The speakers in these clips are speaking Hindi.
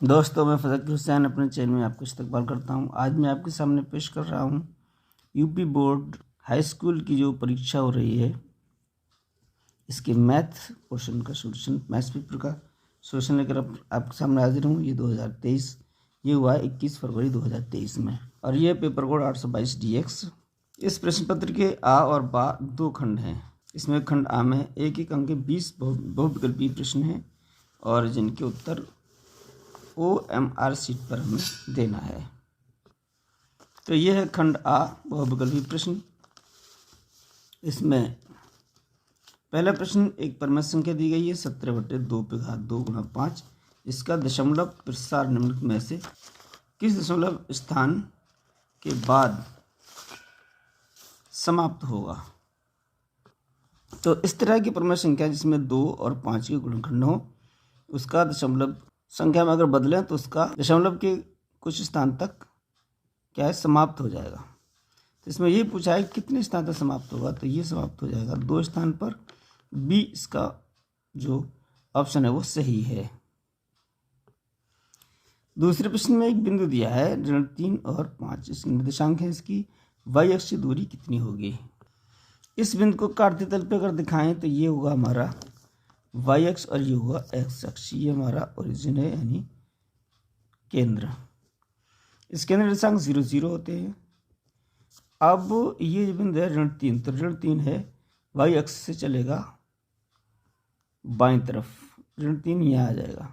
दोस्तों, मैं फ़ज़ल हुसैन अपने चैनल में आपका इस्तकबाल करता हूं। आज मैं आपके सामने पेश कर रहा हूं यूपी बोर्ड हाई स्कूल की जो परीक्षा हो रही है, इसके मैथ पोर्शन का सोल्यूशन, मैथ्स पेपर का सोल्यूशन लेकर आपके सामने हाजिर हूं। ये 2023 ये हुआ है 21 फरवरी 2023 में, और ये पेपर कोड 822 DX। इस प्रश्न पत्र के आ और बा दो खंड हैं। इसमें खंड आ में एक एक अंक के 20 बहुविकल्पीय प्रश्न हैं और जिनके उत्तर OMR सीट पर हमें देना है। तो यह है खंड आ, बहुविकल्पीय प्रश्न। इसमें पहला प्रश्न एक परमेय संख्या दी गई है 17/2 पे घात 2 गुणा 5। इसका दशमलव प्रसार निम्नलिखित में से किस दशमलव स्थान के बाद समाप्त होगा। तो इस तरह की परमेय संख्या जिसमें 2 और 5 के गुणनखंड हो, उसका दशमलव संख्या में अगर बदलें तो उसका दशमलव के कुछ स्थान तक क्या है, समाप्त हो जाएगा। तो इसमें ये पूछा है कितने स्थान तक समाप्त होगा, तो ये समाप्त हो जाएगा 2 स्थान पर। बी इसका जो ऑप्शन है वो सही है। दूसरे प्रश्न में एक बिंदु दिया है ऋण 3 और 5, इसके निर्देशांक है, इसकी y अक्ष की दूरी कितनी होगी। इस बिंदु को काटते तल पे अगर दिखाएं तो ये होगा हमारा y अक्ष और ये होगा x अक्ष। ये हमारा ओरिजिन है, यानी केंद्र। इस केंद्र निर्देशांक 0 0 होते हैं। अब ये जो बिंदु है ऋण 3, तो ऋण 3 है, y अक्ष से चलेगा बाईं तरफ, ऋण 3 यहाँ आ जाएगा,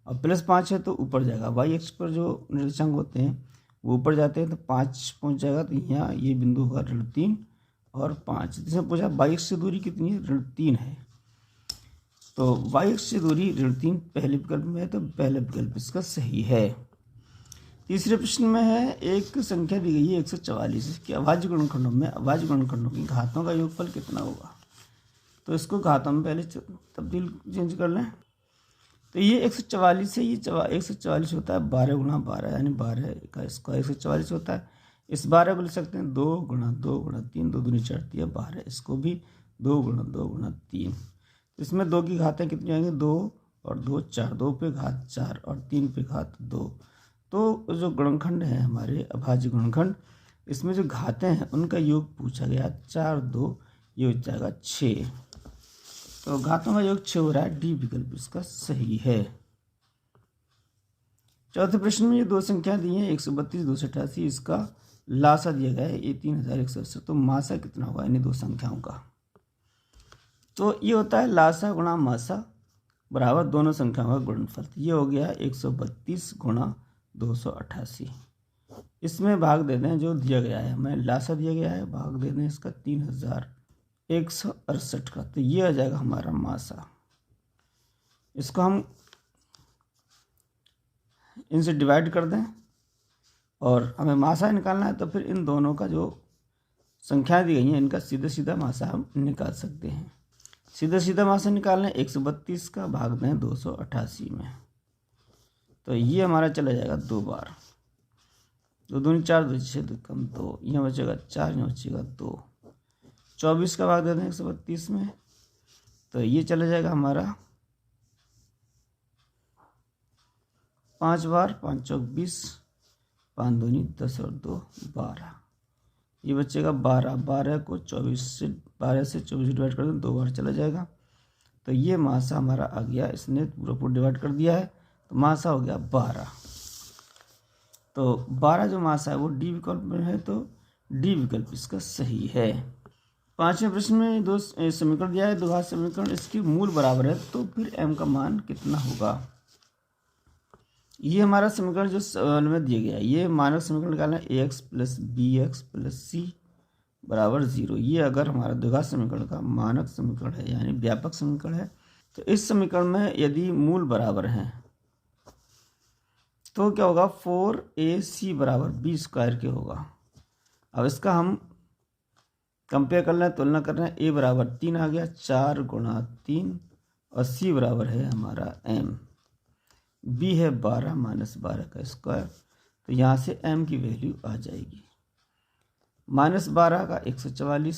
और +5 है तो ऊपर जाएगा। y अक्ष पर जो निर्देशांक होते हैं वो ऊपर जाते हैं, तो 5 पहुँच जाएगा। तो यहाँ ये बिंदु होगा ऋण 3 और 5। इसमें पूछा y अक्ष से दूरी कितनी है, ऋण 3 है, तो y अक्ष से दूरी ऋण 3 पहले विकल्प में है, तो पहले विकल्प इसका सही है। तीसरे प्रश्न में है एक संख्या दी गई है 144 कि अभाज्य गुणनखंडों में अभाज्य गुणनखंडों की घातों का योगफल कितना होगा। तो इसको घातों में पहले तब्दील चेंज कर लें। तो ये 144 है, ये 144 होता है 12 गुणा 12, यानी 12 का स्क्वायर 144 होता है। इस 12 को लिख सकते हैं 2 गुणा 2 गुणा 3, 2 दूनी 4 तिया 12। इसको भी 2 गुणा 2 गुणा 3। इसमें 2 की घातें कितनी आएंगी, 2 और 2 4, 2 पे घात 4 और 3 पे घात 2। तो जो गुणनखंड है हमारे अभाज्य गुणनखंड, इसमें जो घातें हैं उनका योग पूछा गया, 4 2, ये हो जाएगा 6। तो घातों का योग 6 हो रहा है, डी विकल्प इसका सही है। चौथे प्रश्न में ये दो संख्या दी है 132 288, इसका लासा दिया गया है ये 3180। तो मासा कितना होगा इन दो संख्याओं का। तो ये होता है लासा गुणा मासा बराबर दोनों संख्याओं का गुणनफल। ये हो गया 132 गुणा 288। इसमें भाग दे दें जो दिया गया है, हमें लासा दिया गया है, भाग दे दें इसका 3168 का, तो ये आ जाएगा हमारा मासा। इसको हम इनसे डिवाइड कर दें और हमें मासा निकालना है, तो फिर इन दोनों का जो संख्याएं दी गई हैं इनका सीधा सीधा मासा हम निकाल सकते हैं। सीधा सीधा मासा निकालना है, 132 का भाग दें 288 में, तो ये हमारा चला जाएगा 2 बार। 2 दूनी 4, 2 6 2 कम 2, यहाँ बचेगा 4, यहाँ बचेगा 2। 24 का भाग दे दें 132 में, तो ये चला जाएगा हमारा 5 बार, 5 चौक 20, 5 दूनी 10 और 2 12। ये बचेगा 12। 12 को 12 से 24 डिवाइड कर दें, 2 बार चला जाएगा, तो ये मासा हमारा आ गया। इसने पूरा डिवाइड कर दिया है, तो मासा हो गया 12। तो 12 जो मासा है वो डी विकल्प में है, तो डी विकल्प इसका सही है। पांचवें प्रश्न में दो समीकरण दिया है, द्विघात समीकरण, इसके मूल बराबर है, तो फिर m का मान कितना होगा। ये हमारा समीकरण जो सवाल में दिया गया है, ये मानक समीकरण निकालना है ax + bx + c बराबर 0। ये अगर हमारा द्विघात समीकरण का मानक समीकरण है, यानी व्यापक समीकरण है, तो इस समीकरण में यदि मूल बराबर हैं तो क्या होगा, 4ac बराबर b स्क्वायर के होगा। अब इसका हम कंपेयर कर लें, तुलना कर रहे हैं, a बराबर 3 आ गया, 4 गुणा 3, और c बराबर है हमारा m, b है 12 - 12 का स्क्वायर, तो यहाँ से m की वैल्यू आ जाएगी -12 का 144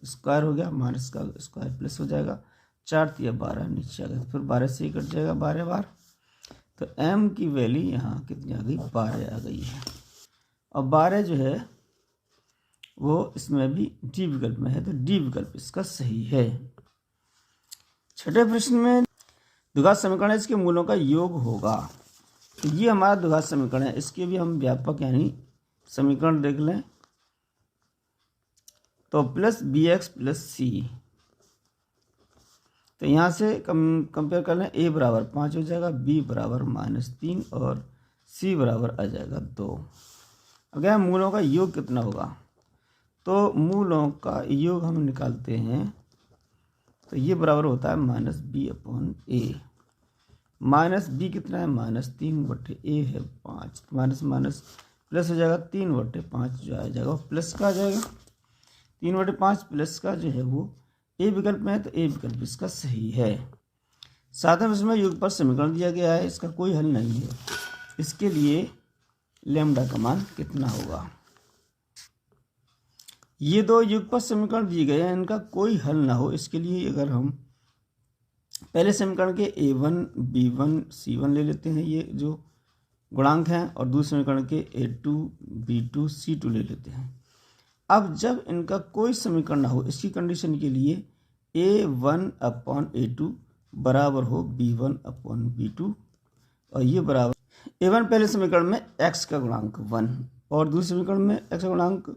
स्क्वायर हो गया, माइनस का स्क्वायर प्लस हो जाएगा, 4 × 12 नीचे आ गया, फिर 12 से ही कट जाएगा 12 बार, तो m की वैल्यू यहाँ कितनी आ गई, 12 आ गई है। और 12 जो है वो इसमें भी डी विकल्प में है, तो डी विकल्प इसका सही है। छठे प्रश्न में द्विघात समीकरण है, इसके मूलों का योग होगा। तो ये हमारा द्विघात समीकरण है, इसके भी हम व्यापक यानी समीकरण देख लें तो प्लस बी एक्स प्लस सी, तो यहाँ से कंपेयर कर लें, a बराबर 5 हो जाएगा, b बराबर -3 और c बराबर आ जाएगा 2। अगर मूलों का योग कितना होगा, तो मूलों का योग हम निकालते हैं तो ये बराबर होता है -b/a। -b कितना है, -3/a है 5, माइनस माइनस प्लस हो जाएगा 3/5 जो आ जाएगा प्लस का आ जाएगा। 3/5 प्लस का जो है वो ए विकल्प में है, तो ए विकल्प इसका सही है। सातवें प्रश्न में युगपत समीकरण दिया गया है, इसका कोई हल नहीं है। इसके लिए लैम्डा का मान कितना होगा। ये दो युगपत समीकरण दिए गए हैं, इनका कोई हल ना हो, इसके लिए अगर हम पहले समीकरण के a1 b1 c1 ले लेते हैं, ये जो गुणांक हैं, और दूसरे समीकरण के a2 b2 c2 ले लेते हैं। अब जब इनका कोई समीकरण ना हो, इसकी कंडीशन के लिए a1/a2 बराबर हो b1/b2, और ये बराबर a1 पहले समीकरण में x का गुणांक 1 और दूसरे समीकरण में x का गुणांक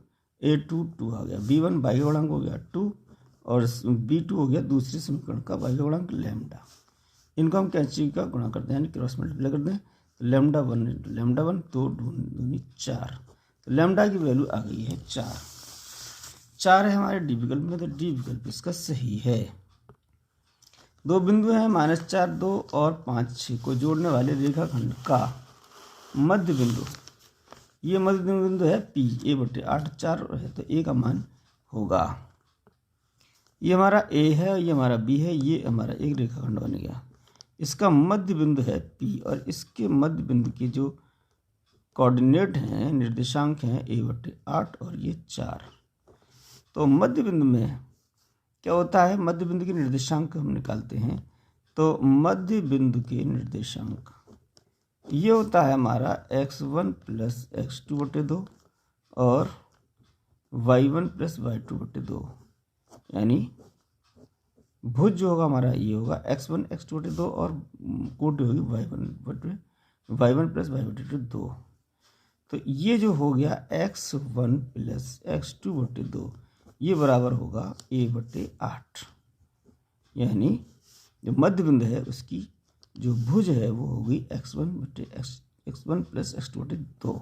a2 2 आ गया, b1 y का गुणांक हो गया 2 और b2 हो गया दूसरे समीकरण का y का गुणांक लैम्डा। इनको हम कैंची का गुणा करते हैं, यानी क्रॉस मल्टीप्लाई करते हैं, तो लैम्डा 1 × लैम्डा 1 2 2 4, तो लैम्डा की वैल्यू आ गई है 4 है हमारे डी विकल्प में, तो डी विकल्प इसका सही है। दो बिंदु हैं -4 2 और 5 6 को जोड़ने वाले रेखाखंड का मध्य बिंदु, ये मध्य बिंदु है P, a/8 4 है, तो a का मान होगा, ये हमारा a है और ये हमारा b है, ये हमारा एक रेखाखंड बन गया। इसका मध्य बिंदु है P और इसके मध्य बिंदु के जो कोऑर्डिनेट हैं, निर्देशांक हैं a/8 और ये 4। तो मध्य बिंदु में क्या होता है, मध्य बिंदु के निर्देशांक हम निकालते हैं, तो मध्य बिंदु के निर्देशांक ये होता है हमारा x1 + x2/2 और y1 + y2/2, यानी भुज जो होगा हमारा ये होगा x1 x2/2 और कोटि होगी y1 + y2/2। तो ये जो हो गया x1 + x2/2 ये बराबर होगा a/8, यानी जो मध्य बिंदु है उसकी जो भुज है वो होगी x1 + x2/2।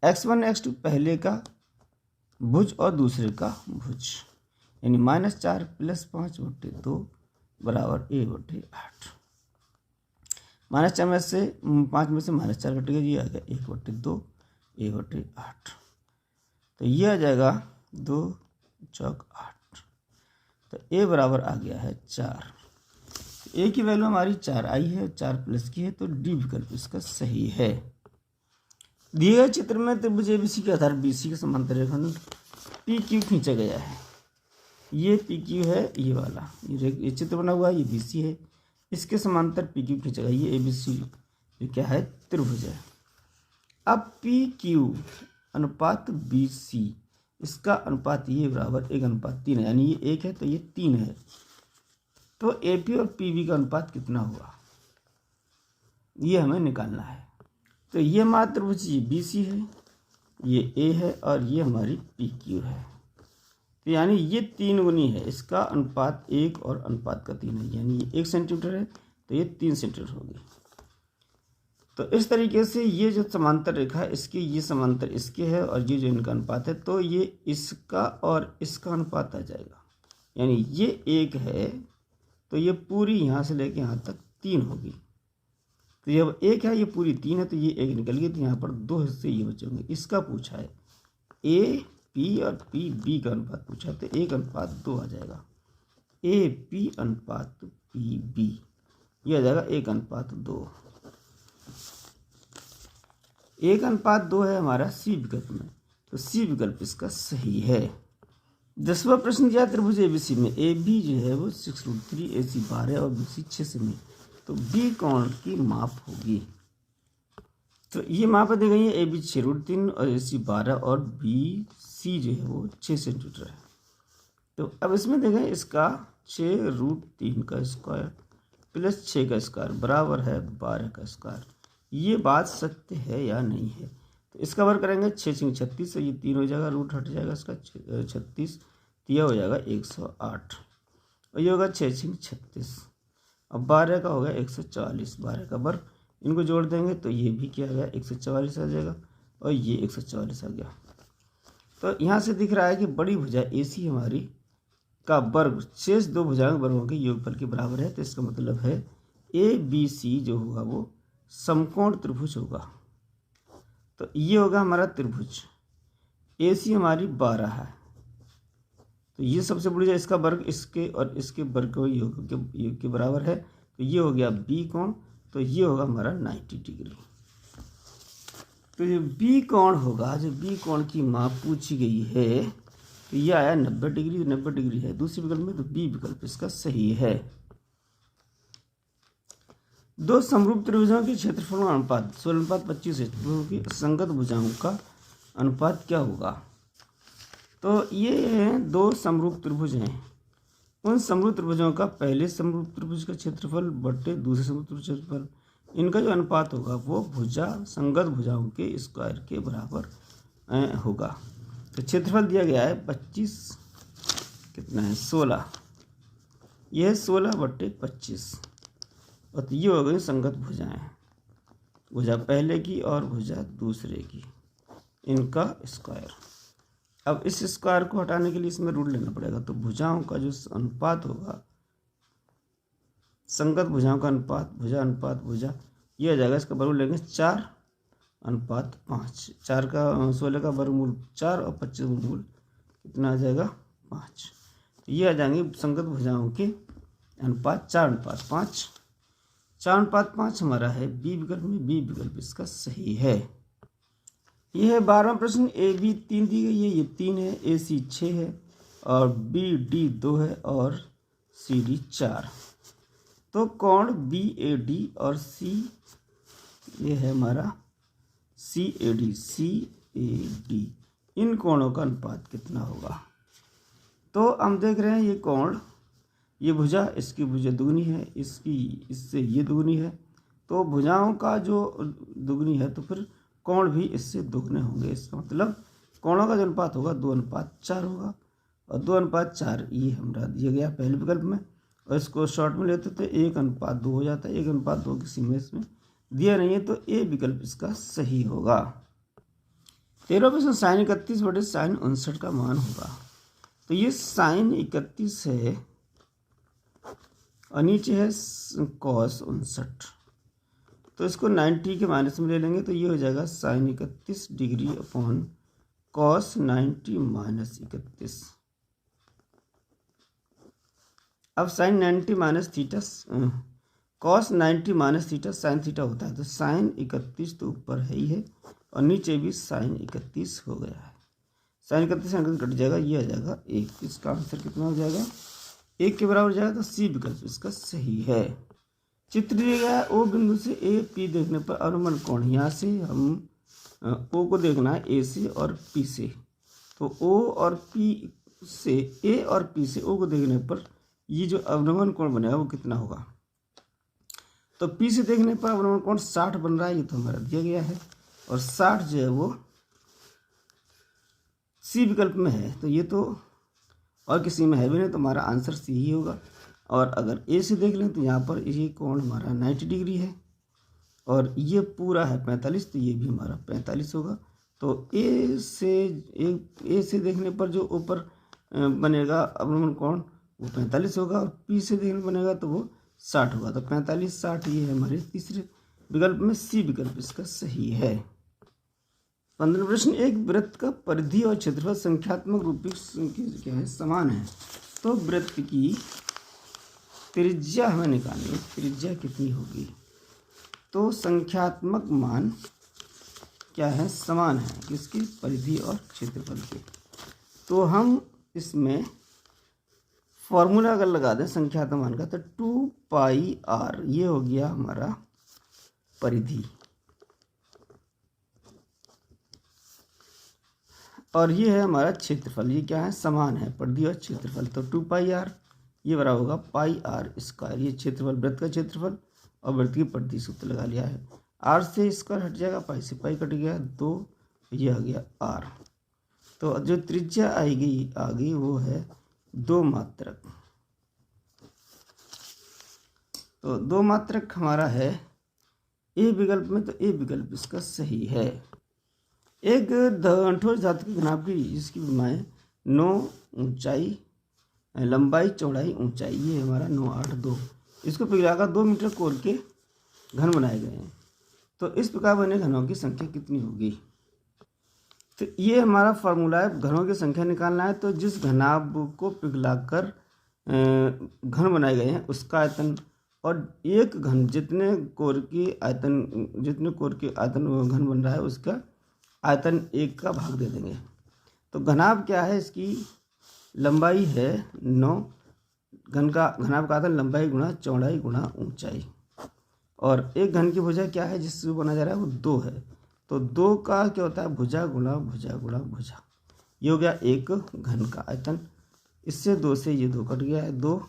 x1 x2 पहले का भुज और दूसरे का भुज, यानी -4 + 5/2 बराबर a/8। -4 में से 5 में से -4 घटेगा, ये आ गया 1/2 a/8, तो ये आ जाएगा 2 चौक 8, तो a बराबर आ गया है 4। a की वैल्यू हमारी 4 आई है, 4 प्लस की है, तो डी विकल्प इसका सही है। दिए गए चित्र में त्रिभुज एबीसी के आधार बीसी के समांतर रेखाखंड PQ खींचा गया है। ये PQ है, ये वाला ये चित्र बना हुआ है, ये BC है, इसके समांतर PQ खींचा गया, ये ABC जो क्या है त्रिभुज है। अब PQ अनुपात BC, इसका अनुपात ये बराबर 1/3 है, यानी ये 1 है तो ये 3 है, तो AP और PB का अनुपात कितना हुआ ये हमें निकालना है। तो ये हमारा त्रिभुज ये BC है, ये A है और ये हमारी PQ है, तो यानी ये 3 गुनी है, इसका अनुपात 1 और अनुपात का 3 है, यानी ये 1 सेंटीमीटर है तो ये 3 सेंटीमीटर होगी। तो इस तरीके से ये जो समांतर रेखा है इसके ये समांतर इसके है और ये जो इनका अनुपात है, तो ये इसका और इसका अनुपात आ जाएगा, यानी ये 1 है तो ये पूरी यहाँ से लेके यहाँ तक 3 होगी, तो ये 1 है, ये पूरी 3 है, तो ये 1 निकल गई, तो यहाँ पर 2 हिस्से ये बचे होंगे। इसका पूछा है AP और PB का अनुपात पूछा है, तो 1/2 आ जाएगा, AP अनुपात PB ये आ जाएगा 1/2। 1/2 है हमारा C विकल्प में, तो C विकल्प इसका सही है। 10वां प्रश्न दिया त्रिभुज ABC में AB जो है वो 6√3 AC 12 और BC 6 सेमी तो बी कोण की माप होगी। तो ये माप दी गई है, ए बी 6√3 और ए सी 12 और बी सी जो है वो 6 सेंटीमीटर है। तो अब इसमें देखें, इसका 6√3 का स्क्वायर प्लस 6 का स्क्वायर बराबर है 12 का स्क्वायर। ये बात सत्य है या नहीं है? तो इसका वर्ग करेंगे 6 6 36, ये 3 हो जाएगा, रूट हट जाएगा इसका 36, तो यह हो जाएगा 108 और ये होगा 6 6 36। अब 12 का हो गया 144, 12 का वर्ग, इनको जोड़ देंगे तो ये भी क्या आ गया 144 आ जाएगा और ये 144 आ गया। तो यहाँ से दिख रहा है कि बड़ी भुजा ए सी हमारी का वर्ग शेष दो भुजाओं वर्गों के योगफल के बराबर है। तो इसका मतलब है ए बी सी जो होगा वो समकोण त्रिभुज होगा। तो ये होगा हमारा त्रिभुज, ए सी हमारी 12 है, तो ये सबसे बड़ी भुजा, इसका वर्ग इसके और इसके वर्ग को योग के बराबर है। तो ये हो गया बी कोण, तो ये होगा हमारा 90 डिग्री। तो जो बी कोण होगा, जो बी कोण की माप पूछी गई है, तो ये आया 90 डिग्री, 90 डिग्री है दूसरे विकल्प में, तो बी विकल्प इसका सही है। दो समरूप त्रिभुजों के क्षेत्रफल का अनुपात 16:25 है, की संगत भुजाओं का अनुपात क्या होगा? तो ये दो समरूप त्रिभुज हैं, उन समरूप त्रिभुजों का पहले समरूप त्रिभुज का क्षेत्रफल बटे दूसरे समरूप त्रिभुज का क्षेत्रफल, इनका जो अनुपात होगा वो भुजा संगत भुजाओं के स्क्वायर के बराबर होगा। तो क्षेत्रफल दिया गया है 25, कितना है 16, यह है 16/25 और ये हो गई संगत भुजाएं, भुजा पहले की और भुजा दूसरे की, इनका स्क्वायर। अब इस स्क्वायर को हटाने के लिए इसमें रूट लेना पड़ेगा। तो भुजाओं का जो अनुपात होगा, संगत भुजाओं का अनुपात भुजा, ये आ जाएगा, इसका वर्गमूल लेंगे 4:5, 4 का 16 का वर्गमूल 4 और 25 वर्गमूल कितना आ जाएगा 5। तो ये आ जाएंगे संगत भुजाओं के अनुपात 4:5, 4:5 हमारा है बी विकल्प में, बी विकल्प इसका सही है। यह है 12वां प्रश्न। ए बी 3 दी गई है, ये 3 है, ए सी 6 है और बी डी 2 है और सी डी 4। तो कोण बी ए डी और सी, ये है हमारा सी ए डी, इन कोणों का अनुपात कितना होगा? तो हम देख रहे हैं ये कोण, ये भुजा, इसकी भुजा दुगनी है, इसकी इससे ये दुगनी है, तो भुजाओं का जो दुगनी है तो फिर कोण भी इससे दुगने होंगे। इसका मतलब कोणों का जो अनुपात होगा 2:4 होगा और 2:4 ये हमारा दिया गया पहले विकल्प में, और इसको शॉर्ट में लेते तो 1:2 हो जाता है। 1:2 किसी में इसमें दिया नहीं है, तो ए विकल्प इसका सही होगा। 13वां प्रश्न sin 31/sin 59 का मान होगा। तो ये sin 31 है और नीचे है cos 59, तो इसको 90 के माइनस में ले लेंगे, तो ये हो जाएगा sin 31 degree upon cos 90 minus 31। अब sin 90 minus theta, cos 90 minus theta sin theta होता है, तो sin 31 तो ऊपर है ही है और नीचे भी sin 31 हो गया है। sin 31 कट जाएगा, ये आ जाएगा 1। इसका आंसर कितना हो जाएगा? 1 के बराबर हो जाएगा। तो सी विकल्प इसका सही है। चित्र दिया गया है, ओ बिंदु से ए पी देखने पर अनुमान कोण, यहाँ से हम ओ को देखना है ए से और पी से, तो ओ और पी से, ए और पी से ओ को देखने पर ये जो अवनमन कोण बनेगा वो कितना होगा? तो पी से देखने पर अवनमन कोण 60 बन रहा है, ये तो हमारा दिया गया है, और 60 जो है वो सी विकल्प में है, तो ये तो और किसी में है भी नहीं, तो हमारा आंसर सी ही होगा। और अगर ए से देख लें तो यहाँ पर ये कोण हमारा 90 डिग्री है और ये पूरा है 45, तो ये भी हमारा 45 होगा। तो ए से देखने पर जो ऊपर बनेगा अवनमन कोण वो 45 होगा और पी से देखने बनेगा तो वो 60 होगा। तो 45 60 ये है हमारे तीसरे विकल्प में, सी विकल्प इसका सही है। 15वां प्रश्न, एक वृत्त का परिधि और क्षेत्रफल संख्यात्मक रूप से क्या है समान है, तो वृत्त की त्रिज्या हमें निकालनी है, त्रिज्या कितनी होगी? तो संख्यात्मक मान क्या है? समान है किसकी? परिधि और क्षेत्रफल के। तो हम इसमें फॉर्मूला अगर लगा दें संख्यात्मक मान का तो 2πr ये हो गया हमारा परिधि, और ये है हमारा क्षेत्रफल। ये क्या है, समान है परिधि और क्षेत्रफल। तो 2πr ये बराबर होगा πr²। ये क्षेत्रफल, वृत्त का क्षेत्रफल और वृत्त की परिधि सूत्र लगा लिया है। r से स्क्वायर हट जाएगा, पाई से पाई कट गया 2, ये आ गया r। तो जो त्रिज्या आएगी आगे वो है 2 मात्रक। तो 2 मात्रक हमारा है ए विकल्प में, तो ए विकल्प इसका सही है। एक ठोस धातु की घनाभ की जिसकी विमाएँ 9 ऊंचाई, लंबाई, चौड़ाई, ऊंचाई, ये हमारा 9, 8, 2, इसको पिघलाकर 2 मीटर कोर के घन बनाए गए हैं। तो इस प्रकार बने घनों की संख्या कितनी होगी। तो ये हमारा फार्मूला है, घनों की संख्या निकालना है। तो जिस घनाभ को पिघलाकर घन बनाए गए हैं उसका आयतन, और एक घन जितने कोर की आयतन घन बन रहा है उसका आयतन 1 का भाग दे देंगे। तो घनाभ क्या है, इसकी लंबाई है 9, घनाभ का आयतन लंबाई गुणा चौड़ाई गुणा ऊंचाई, और एक घन की भुजा क्या है जिससे बना जा रहा है वो 2 है। तो 2 का क्या होता है, भुजा गुणा भुजा गुणा भुजा, ये हो गया एक घन का आयतन। इससे 2 से ये 2 कट गया है, 2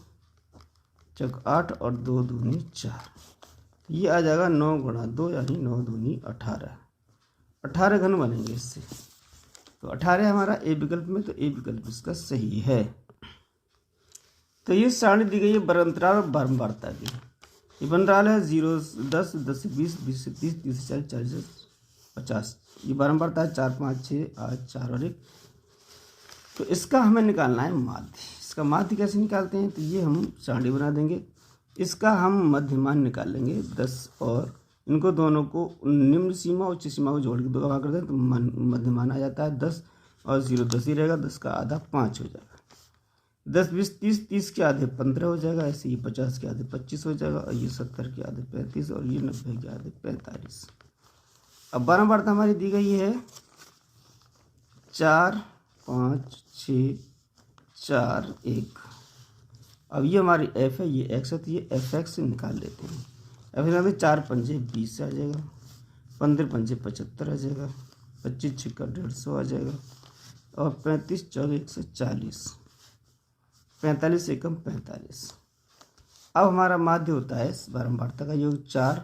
चौक 8 और 2 दूनी 4, ये आ जाएगा 9 गुणा 2 यानी 9 दूनी 18, 18 घन बनेंगे इससे। तो 18 हमारा ए विकल्प में, तो ए विकल्प इसका सही है। तो ये सारणी दी गई है बरअंतराल और बारंबारता की। ये बरअंतराल है 0 से 10, 10 से 20, 20 से 30, 30 से 40, 40 से 50। ये बारंबारता है 4, 5, 6, 8, 4 और 1। तो इसका हमें निकालना है माध्य। इसका माध्य कैसे निकालते हैं, तो ये हम सारणी बना देंगे, इसका हम मध्यमान निकाल लेंगे 10, और इनको दोनों को निम्न सीमा उच्च सीमा को जोड़ के 2 का भाग कर दें तो मध्यमान आ जाता है 10, और 0 10 ही रहेगा, 10 का आधा 5 हो जाएगा। 10, 20, 30, 30 के आधे 15 हो जाएगा। ऐसे ही 50 के आधे 25 हो जाएगा, और ये 70 के आधे 35, और ये 90 के आधे 45। अब बारंबारता हमारी दी गई है 4, 5, 6, 4, 1। अब ये हमारी f है, ये x है, तो ये fx से निकाल लेते हैं। f निकालते 4 पंजे 20 आ जाएगा, 15 पंजे 75 आ जाएगा, 25 छिक्का 150 आ जाएगा, और 35 चौक 140, 45 एकम 45। अब हमारा माध्य होता है बारंबारता का योग 4,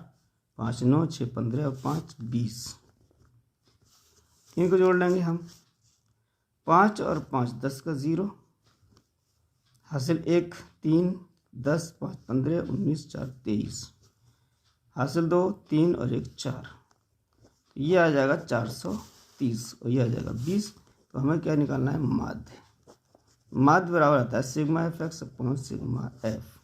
5, 9, 6, 15 और 5, 20। इनको जोड़ लेंगे हम, 5 और 5 10 का 0, हासिल 1 3 10, 5 15, 19 4 23, हासिल 2 3 और 1 4। ये आ जाएगा 430, और ये आ जाएगा 20। तो हमें क्या निकालना है, माध्य। माध्य बराबर आता है sigma F x upon sigma F.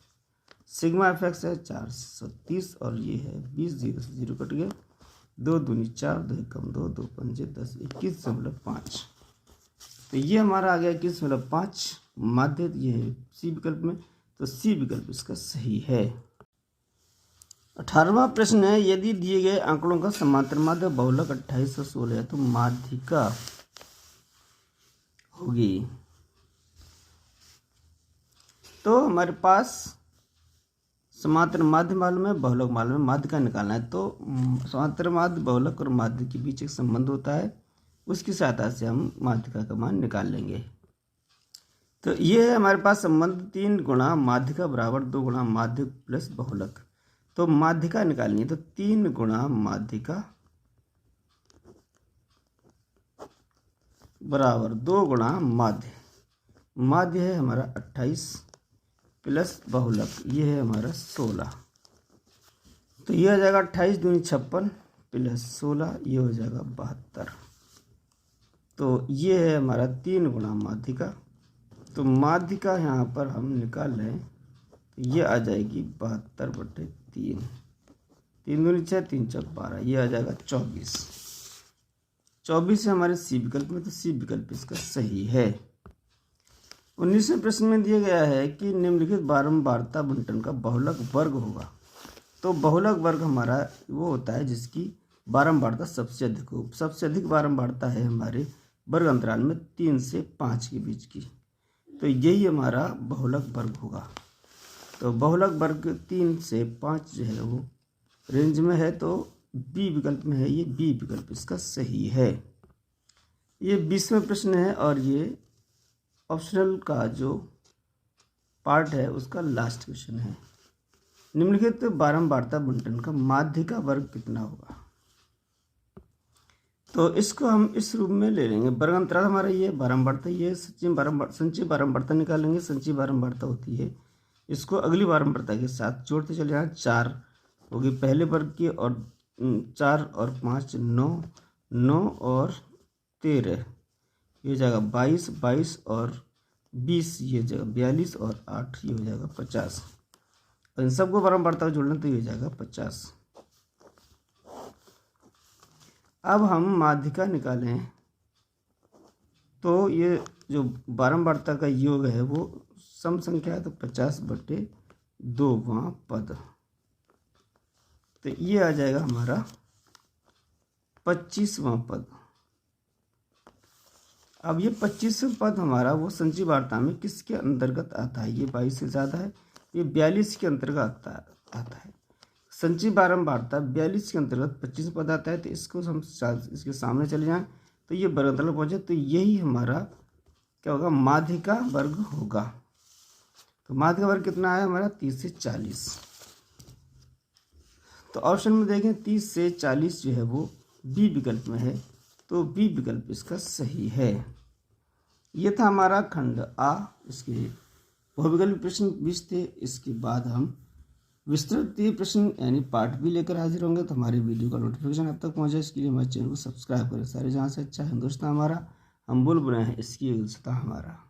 Sigma F x है 430, और ये है 20, 0 से 0 कट गया, 2 दूनी 4, 2 एकम 2, 2 पंजे 10, 21.5। तो ये हमारा आ गया 21.5 माध्य। ये है सी विकल्प में, तो सी विकल्प इसका सही है। 18वां प्रश्न है, यदि दिए गए आंकड़ों का समांतर माध्य बहुलक 28 और 16 है तो माध्यिका होगी। तो हमारे पास समांतर माध्य मालूम है, बहुलक मालूम है, माध्य का निकालना है। तो समांतर माध्य बहुलक और माध्य के बीच एक संबंध होता है, उसकी सहायता से हम माध्यिका का मान निकाल लेंगे। तो ये है हमारे पास संबंध 3 गुणा माध्यिका बराबर 2 गुणा माध्य प्लस बहुलक। तो माध्यिका निकालनी है, तो 3 गुणा माध्यिका बराबर 2 गुणा माध्य। माध्य है हमारा 28 प्लस बहुलक, ये है हमारा 16। तो ये हो जाएगा 28 दूनी 56 प्लस 16, ये हो जाएगा 72। तो ये है हमारा 3 गुणा माध्यिका। तो माध्यिका यहाँ पर हम निकाल लें, तो ये आ जाएगी 72/3, 3 दूनी 6, 3 चौक 12, ये आ जाएगा 24। 24 है हमारे सी विकल्प में, तो सी विकल्प इसका सही है। 19वें प्रश्न में दिया गया है कि निम्नलिखित बारंबारता बंटन का बहुलक वर्ग होगा। तो बहुलक वर्ग हमारा वो होता है जिसकी बारंबारता सबसे अधिक हो। सबसे अधिक बारंबारता है हमारे वर्ग अंतराल में 3 से 5 के बीच की। तो यही हमारा बहुलक वर्ग होगा। तो बहुलक वर्ग 3 से 5 जो है वो रेंज में है, तो बी विकल्प में है, ये बी विकल्प इसका सही है। ये 20वां प्रश्न है और ये ऑप्शनल का जो पार्ट है उसका लास्ट क्वेश्चन है। निम्नलिखित बारंबारता बंटन का माध्य का वर्ग कितना होगा। तो इसको हम इस रूप में ले लेंगे। वर्ग अंतराल हमारा ये बारंबारता, ये संचयी बारंबारता निकालेंगे। संचयी बारंबारता होती है, इसको अगली बारंबारता के साथ जोड़ते चले जाना। 4 होगी पहले वर्ग की, और 4 और 5 9, 9 और 13 ये हो जाएगा 22, 22 और 20 ये हो जाएगा 42, और 8 ये हो जाएगा 50। और इन सबको बारंबारता जोड़ना तो ये हो जाएगा 50। अब हम माध्यिका निकालें तो ये जो बारंबारता का योग है वो सम संख्या है, तो 50/2वां पद, तो ये आ जाएगा हमारा 25वां पद। अब ये 25वां पद हमारा वो संचयी वार्ता में किसके अंतर्गत आता है। ये 22 से ज़्यादा है, ये 42 के अंतर्गत आता है। संचयी बारंबारता 42 के अंतर्गत 25 पद आता है, तो इसको हम इसके सामने चले जाएं तो ये वर्ग अंतराल पहुँचे, तो यही हमारा क्या होगा, माध्यिका वर्ग होगा। तो माध्यिका वर्ग कितना है हमारा 30 से 40। तो ऑप्शन में देखें 30 से 40 जो है वो बी विकल्प में है, तो बी विकल्प इसका सही है। ये था हमारा खंड आ। इसके बहुविकल्पी प्रश्न 20 थे। इसके बाद हम विस्तृत प्रश्न यानी पार्ट भी लेकर हाजिर होंगे। तो हमारी वीडियो का नोटिफिकेशन अब तक पहुंचे, इसके लिए हमारे चैनल को सब्सक्राइब करें। सारे जहाँ से अच्छा हिंदुस्तान हमारा, हम बोल बुलाए हैं इसकी सत्ता हमारा।